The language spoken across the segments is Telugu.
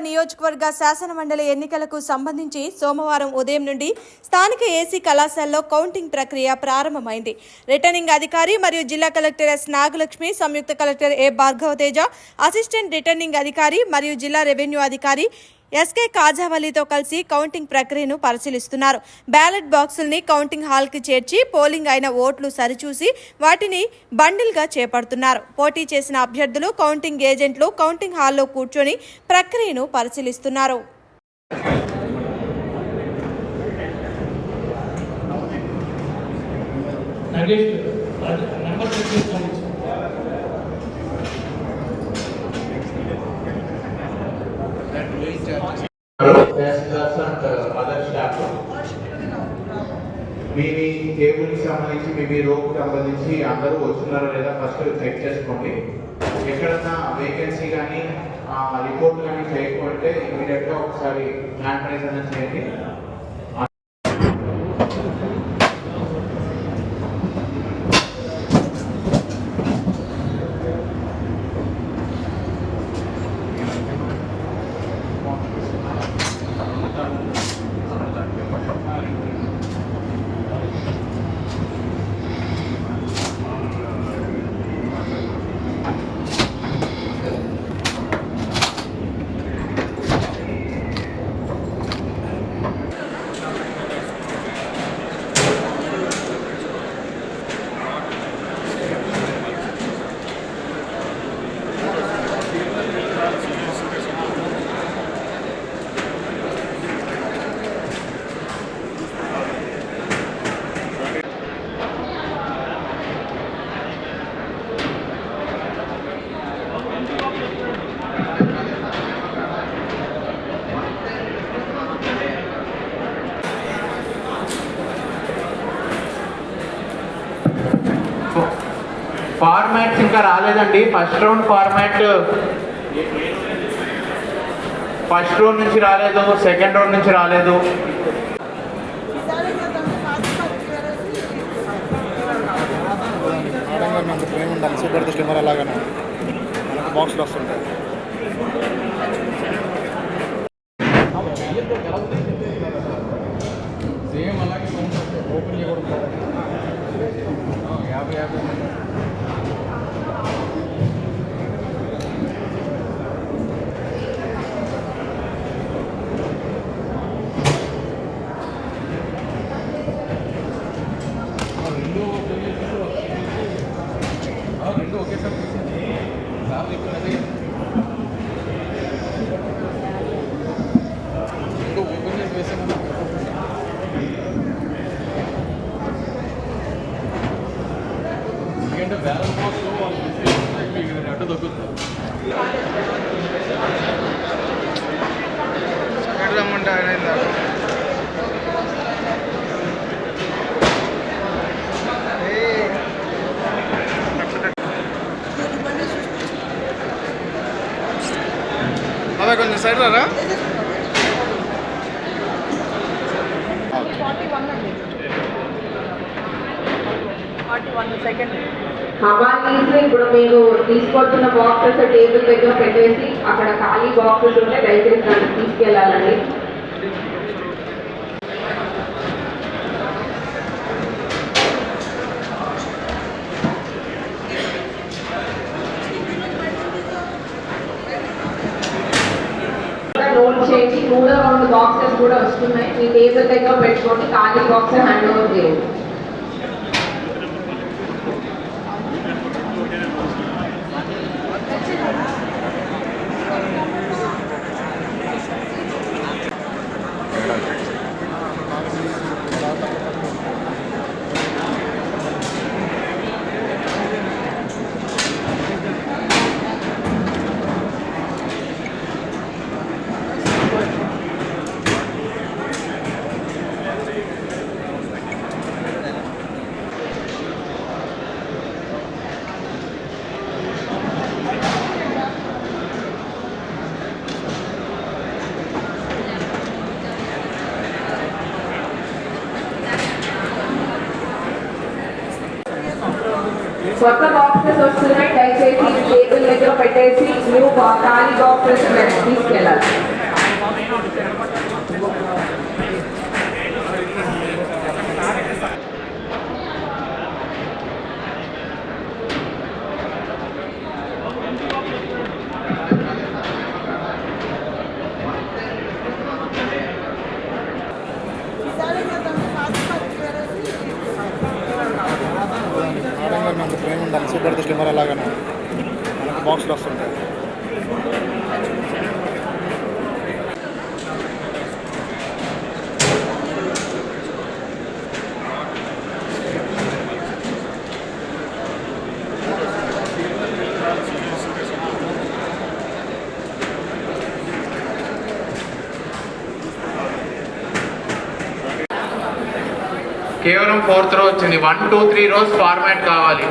నియోజకవర్గ శాసనమండలి ఎన్నికలకు సంబంధించి సోమవారం ఉదయం నుండి స్థానిక ఏసీ కళాశాలలో కౌంటింగ్ ప్రక్రియ ప్రారంభమైంది. రిటర్నింగ్ అధికారి మరియు జిల్లా కలెక్టర్ ఎస్ నాగలక్ష్మి, సంయుక్త కలెక్టర్ ఏ భార్గవతేజ, అసిస్టెంట్ రిటర్నింగ్ అధికారి మరియు జిల్లా రెవెన్యూ అధికారి ఎస్కే కాజావలితో కలిసి కౌంటింగ్ ప్రక్రియను పరిశీలిస్తున్నారు. బ్యాలెట్ బాక్సుల్ని కౌంటింగ్ హాల్కి చేర్చి పోలింగ్ అయిన ఓట్లు సరిచూసి వాటిని బండిల్గా చేపడుతున్నారు. పోటీ చేసిన అభ్యర్థులు, కౌంటింగ్ ఏజెంట్లు కౌంటింగ్ హాల్లో కూర్చొని ప్రక్రియను పరిశీలిస్తున్నారు. మీ టేబుల్ కి సంబంధించి మీ రోకి సంబంధించి అందరూ వచ్చినారా లేదా ఫస్ట్ చెక్ చేసుకోండి. ఎక్కడన్నా వేకెన్సీ కానీ రిపోర్ట్ కానీ చేయకపోతే ఇమీడియట్ గా ఒకసారి హ్యాండ్ రైజ్ అనేది చేయండి. ఫార్మాట్స్ ఇంకా రాలేదండి. ఫస్ట్ రౌండ్ నుంచి రాలేదు, సెకండ్ రౌండ్ నుంచి రాలేదు. పెడితే కెమెరా లాగానే మనకు బాక్స్లో వస్తుంటాయి. సేమ్ అలాగే ఓపెన్ చేయకూడదు. 50 రెండు ఒకేసారి తీసింది సార్ చెప్పినది. రెండు ఓపెన్ చేసి వేసామన్నా ఎందుకంటే బ్యాలెన్స్ బాక్స్ వాళ్ళు మీకు అడ్డు తగ్గుతుంది. రమ్మంటే ఆయన కొంచెం సైడ్ రారా. ఇప్పుడు మీరు తీసుకొచ్చిన బాక్సెస్ టేబుల్ దగ్గర పెట్టేసి అక్కడ ఖాళీ బాక్సెస్ ఉంటే దయచేసి దాన్ని తీసుకెళ్ళాలండి. నోట్ చేసి 3వ రౌండ్ బాక్సెస్ కూడా వస్తున్నాయి. మీ టేబుల్ దగ్గర పెట్టుకోండి, ఖాళీ బాక్స్ హ్యాండ్ ఓవర్ చేయండి. కొత్త బాక్సెస్ వస్తున్నాయి, దయచేసి టేబుల్ దగ్గర పెట్టేసి న్యూ ఖాళీ బాక్సెస్ తీసుకెళ్ళాలి. మనకు ఫ్రేమ్ ఉండాలి, సిద్ధర్థ కెమెరా లాగానే మనకు బాక్స్లో వస్తుంటాయి. కేవలం 4th రో వచ్చింది. 1, 2, 3 రోస్ ఫార్మాట్ కావాలి.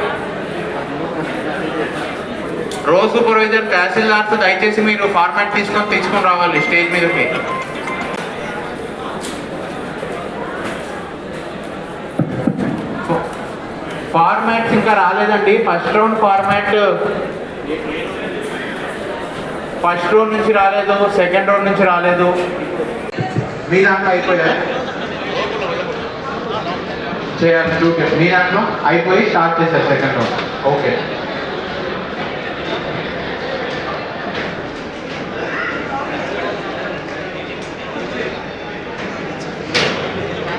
రో సూపర్వైజర్ తహసీల్దార్స్ దయచేసి మీరు ఫార్మాట్ తీసుకొని రావాలి స్టేజ్ మీదకి. ఫార్మాట్స్ ఇంకా రాలేదండి. ఫస్ట్ రౌండ్ నుంచి రాలేదు, సెకండ్ రౌండ్ నుంచి రాలేదు. మీ దాంట్లో అయిపోయాయి చేయాలి. మీ దాంట్లో అయిపోయి స్టార్ట్ చేశారు సెకండ్ రౌండ్. ఓకే.